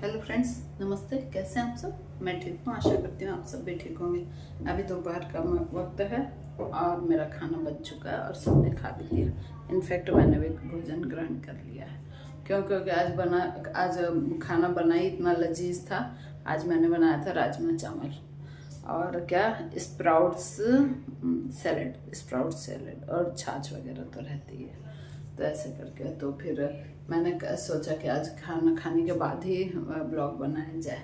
Hello friends, नमस्ते। कैसे हैं आप सब? मैं ठीक हूँ, आशा करती हूँ आप सब भी ठीक होंगे। अभी दोपहर का वक्त है और मेरा खाना बन चुका है और सबने खा भी लिया। इनफैक्ट मैंने भी भोजन ग्रहण कर लिया है क्योंकि आज खाना बना ही इतना लजीज था। आज मैंने बनाया था राजमा चावल और क्या स्प्राउट सैलेड और छाछ वगैरह तो रहती है। तो ऐसे करके तो फिर मैंने सोचा कि आज खाना खाने के बाद ही ब्लॉग बनाया जाए।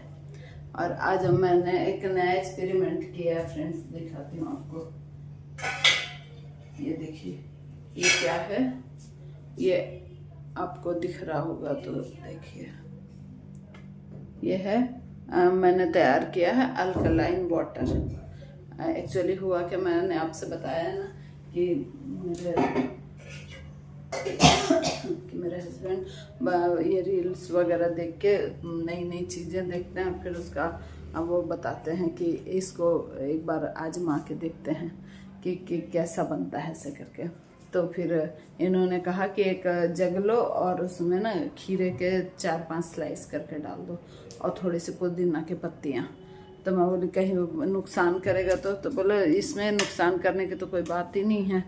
और आज मैंने एक नया एक्सपेरिमेंट किया है फ्रेंड्स, दिखाती हूँ आपको। ये देखिए, ये क्या है, ये आपको दिख रहा होगा तो देखिए। ये है मैंने तैयार किया है अल्कलाइन वाटर। एक्चुअली हुआ कि मैंने आपसे बताया ना कि मेरे हस्बैंड ये रील्स वगैरह देख के नई नई चीज़ें देखते हैं, फिर उसका वो बताते हैं कि इसको एक बार आजमा के देखते हैं कि कैसा बनता है ऐसे करके। तो फिर इन्होंने कहा कि एक जग लो और उसमें ना खीरे के 4-5 स्लाइस करके डाल दो और थोड़ी सी पुदीना की पत्तियाँ। तो मैं बोली कहीं नुकसान करेगा तो बोले इसमें नुकसान करने की तो कोई बात ही नहीं है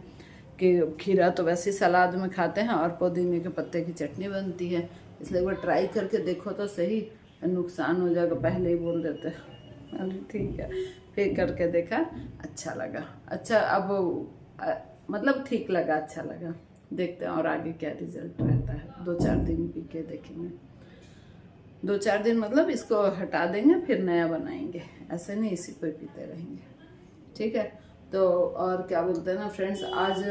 कि खीरा तो वैसे सलाद में खाते हैं और पुदीने के पत्ते की चटनी बनती है, इसलिए एक बार ट्राई करके देखो तो सही, नुकसान हो जाएगा पहले ही बोल देते। अरे ठीक है, फिर करके देखा, अच्छा लगा। अच्छा अब मतलब ठीक लगा, अच्छा लगा। देखते हैं और आगे क्या रिजल्ट रहता है। 2-4 दिन पी के देखेंगे। 2-4 दिन मतलब इसको हटा देंगे फिर नया बनाएंगे, ऐसे नहीं इसी को पीते रहेंगे। ठीक है। तो और क्या बोलते हैं ना फ्रेंड्स, आज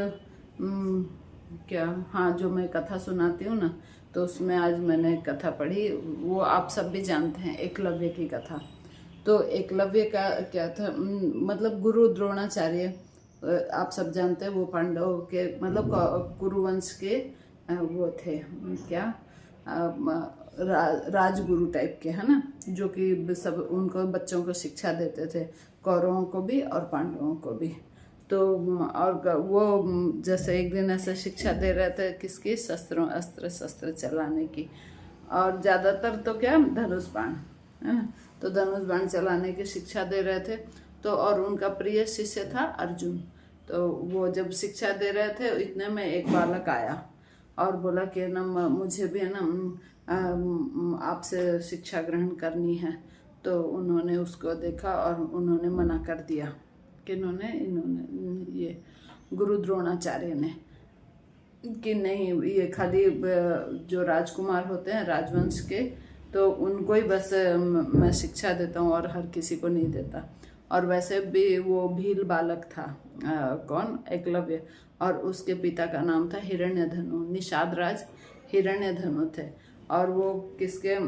क्या, हाँ, जो मैं कथा सुनाती हूँ ना, तो उसमें आज मैंने कथा पढ़ी, वो आप सब भी जानते हैं, एकलव्य की कथा। तो एकलव्य का क्या था, मतलब गुरु द्रोणाचार्य, आप सब जानते हैं, वो पांडवों के मतलब कुरुवंश के वो थे, क्या राजगुरु टाइप के, है ना, जो कि सब उनको बच्चों को शिक्षा देते थे, कौरवों को भी और पांडवों को भी। तो और वो जैसे एक दिन ऐसे शिक्षा दे रहे थे किसकी, अस्त्र शस्त्र चलाने की, और ज़्यादातर तो क्या धनुष बाण, है ना, तो धनुष बाण चलाने की शिक्षा दे रहे थे। तो और उनका प्रिय शिष्य था अर्जुन। तो वो जब शिक्षा दे रहे थे इतने में एक बालक आया और बोला कि ना मुझे भी है ना आपसे शिक्षा ग्रहण करनी है। तो उन्होंने उसको देखा और उन्होंने मना कर दिया कि इन्होंने ये गुरु द्रोणाचार्य ने, कि नहीं, ये खाली जो राजकुमार होते हैं राजवंश के, तो उनको ही बस मैं शिक्षा देता हूँ और हर किसी को नहीं देता। और वैसे भी वो भील बालक था, कौन, एकलव्य, और उसके पिता का नाम था हिरण्यधनु, निषाद राज हिरण्यधनु थे। और वो किसके,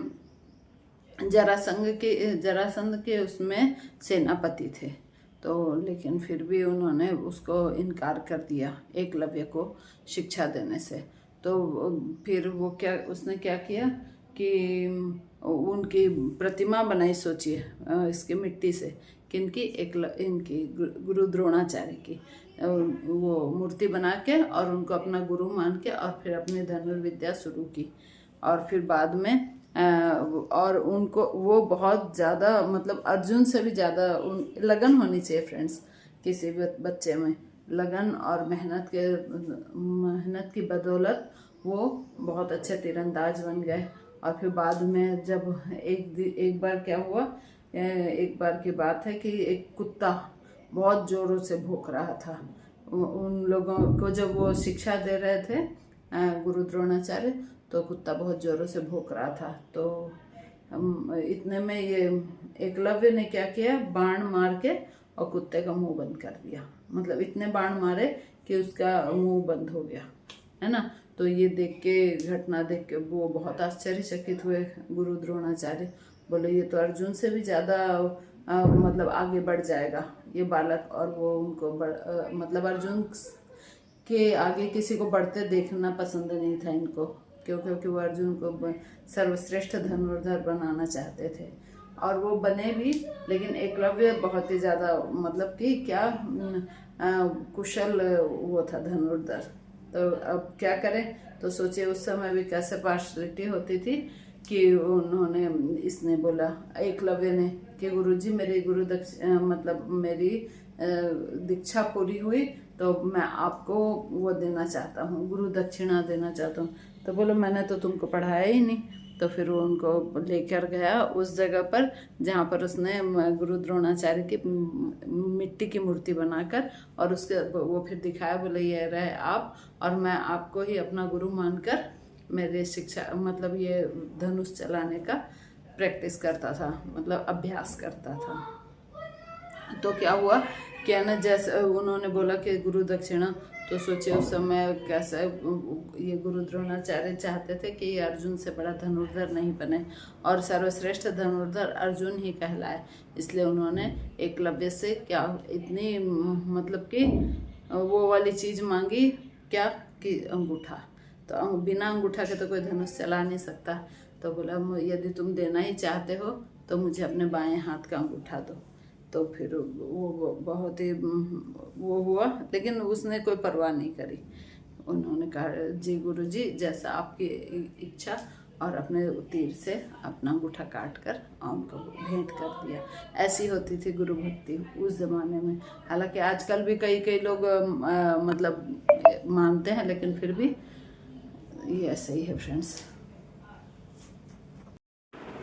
जरासंध के उसमें सेनापति थे। तो लेकिन फिर भी उन्होंने उसको इनकार कर दिया एकलव्य को शिक्षा देने से। तो फिर वो क्या, उसने क्या किया कि उनकी प्रतिमा बनाई, सोचिए, इसके मिट्टी से, किनकी, इनकी गुरु द्रोणाचार्य की वो मूर्ति बना के और उनको अपना गुरु मान के और फिर अपनी धनुर्विद्या शुरू की। और फिर बाद में और उनको वो बहुत ज़्यादा, मतलब अर्जुन से भी ज़्यादा लगन होनी चाहिए फ्रेंड्स, किसी भी बच्चे में लगन और मेहनत की बदौलत वो बहुत अच्छे तीरंदाज बन गए। और फिर बाद में जब एक बार क्या हुआ, एक बार की बात है कि एक कुत्ता बहुत ज़ोरों से भौंक रहा था उन लोगों को, जब वो शिक्षा दे रहे थे गुरु द्रोणाचार्य, तो कुत्ता बहुत ज़ोरों से भौंक रहा था। तो इतने में ये एकलव्य ने क्या किया, बाण मार के और कुत्ते का मुंह बंद कर दिया। मतलब इतने बाण मारे कि उसका मुंह बंद हो गया, है ना। तो ये देख के, घटना देख के वो बहुत आश्चर्यचकित हुए गुरु द्रोणाचार्य। बोले ये तो अर्जुन से भी ज़्यादा मतलब आगे बढ़ जाएगा ये बालक। और वो उनको मतलब अर्जुन के आगे किसी को बढ़ते देखना पसंद नहीं था इनको, क्योंकि वो अर्जुन को सर्वश्रेष्ठ धनुर्धर बनाना चाहते थे और वो बने भी। लेकिन एकलव्य बहुत ही ज़्यादा, मतलब कि क्या कुशल वो था धनुर्धर। तो अब क्या करें, तो सोचिए उस समय भी कैसे पार्शलिटी होती थी कि उन्होंने इसने बोला एकलव्य ने कि गुरुजी मेरी मतलब मेरी दीक्षा पूरी हुई तो मैं आपको वो देना चाहता हूँ, गुरु दक्षिणा देना चाहता हूँ। तो बोलो मैंने तो तुमको पढ़ाया ही नहीं। तो फिर वो उनको लेकर गया उस जगह पर जहाँ पर उसने गुरु द्रोणाचार्य की मिट्टी की मूर्ति बनाकर और उसके वो फिर दिखाया, बोले ये रहे आप, और मैं आपको ही अपना गुरु मानकर मेरे शिक्षा मतलब ये धनुष चलाने का प्रैक्टिस करता था, मतलब अभ्यास करता था। तो क्या हुआ कि ना जैसे उन्होंने बोला कि गुरु दक्षिणा, तो सोचे उस समय कैसे ये गुरु द्रोणाचार्य चाहते थे कि अर्जुन से बड़ा धनुर्धर नहीं बने और सर्वश्रेष्ठ धनुर्धर अर्जुन ही कहलाए, इसलिए उन्होंने एकलव्य से क्या इतनी मतलब कि वो वाली चीज़ मांगी क्या कि अंगूठा। तो बिना अंगूठा के तो कोई धनुष चला नहीं सकता। तो बोला यदि तुम देना ही चाहते हो तो मुझे अपने बाएं हाथ का अंगूठा दो। तो फिर वो बहुत ही वो हुआ, लेकिन उसने कोई परवाह नहीं करी। उन्होंने कहा जी गुरुजी जैसा आपकी इच्छा, और अपने तीर से अपना अंगूठा काट कर उनको भेंट कर दिया। ऐसी होती थी गुरु भक्ति उस ज़माने में। हालांकि आजकल भी कई लोग मतलब मानते हैं, लेकिन फिर भी ये ऐसा ही है फ्रेंड्स।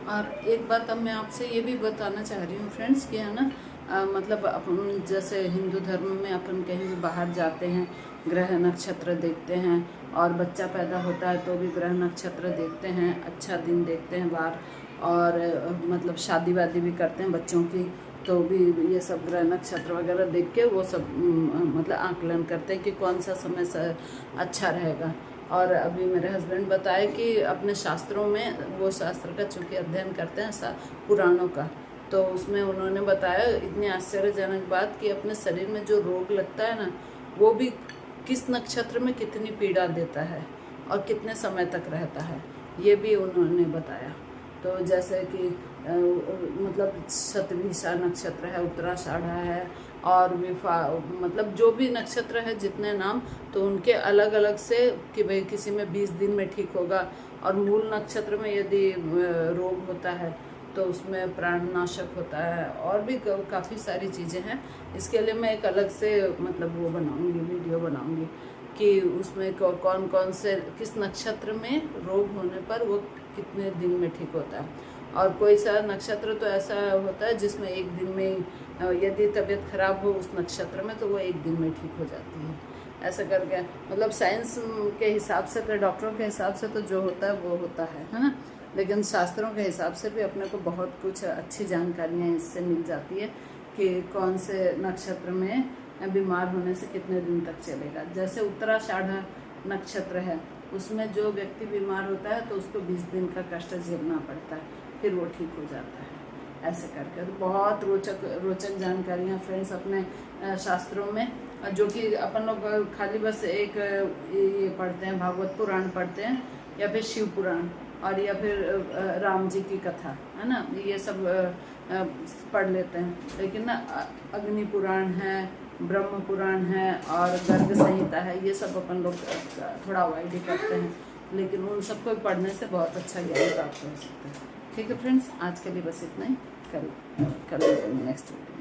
और एक बात अब मैं आपसे ये भी बताना चाह रही हूँ फ्रेंड्स कि है ना मतलब अपन जैसे हिंदू धर्म में अपन कहीं भी बाहर जाते हैं, ग्रह नक्षत्र देखते हैं, और बच्चा पैदा होता है तो भी ग्रह नक्षत्र देखते हैं, अच्छा दिन देखते हैं बाहर, और मतलब शादी वादी भी करते हैं बच्चों की तो भी ये सब ग्रह नक्षत्र वगैरह देख के वो सब मतलब आकलन करते हैं कि कौन सा समय अच्छा रहेगा। और अभी मेरे हस्बैंड बताए कि अपने शास्त्रों में वो शास्त्र का चूँकि अध्ययन करते हैं पुराणों का, तो उसमें उन्होंने बताया इतनी आश्चर्यजनक बात कि अपने शरीर में जो रोग लगता है ना, वो भी किस नक्षत्र में कितनी पीड़ा देता है और कितने समय तक रहता है, ये भी उन्होंने बताया। तो जैसे कि मतलब शतभिषा नक्षत्र है, उत्तराषाढ़ा है, और मतलब जो भी नक्षत्र है जितने नाम, तो उनके अलग अलग से कि भाई किसी में 20 दिन में ठीक होगा, और मूल नक्षत्र में यदि रोग होता है तो उसमें प्राणनाशक होता है, और भी काफ़ी सारी चीज़ें हैं। इसके लिए मैं एक अलग से मतलब वो बनाऊंगी, वीडियो बनाऊंगी कि उसमें कौन कौन से किस नक्षत्र में रोग होने पर वो कितने दिन में ठीक होता है। और कोई सा नक्षत्र तो ऐसा होता है जिसमें एक दिन में यदि तबीयत खराब हो उस नक्षत्र में तो वो एक दिन में ठीक हो जाती है। ऐसा करके मतलब साइंस के हिसाब से तो, डॉक्टरों के हिसाब से तो जो होता है वो होता है ना, लेकिन शास्त्रों के हिसाब से भी अपने को बहुत कुछ अच्छी जानकारियाँ इससे मिल जाती है कि कौन से नक्षत्र में बीमार होने से कितने दिन तक चलेगा। जैसे उत्तराषाढ़ नक्षत्र है, उसमें जो व्यक्ति बीमार होता है तो उसको 20 दिन का कष्ट झेलना पड़ता है, फिर वो ठीक हो जाता है। ऐसे करके तो बहुत रोचक जानकारियाँ फ्रेंड्स अपने शास्त्रों में, जो कि अपन लोग खाली बस एक ये पढ़ते हैं, भागवत पुराण पढ़ते हैं, या फिर शिव पुराण, और या फिर राम जी की कथा, है ना, ये सब पढ़ लेते हैं। लेकिन ना अग्नि पुराण है, ब्रह्म पुराण है, और गर्ग संहिता है, ये सब अपन लोग थोड़ा अवॉइड ही करते हैं, लेकिन उन सबको पढ़ने से बहुत अच्छा ज्ञान प्राप्त हो सकता है। ठीक है फ्रेंड्स, आज के लिए बस इतना ही। कल नेक्स्ट वीडियो।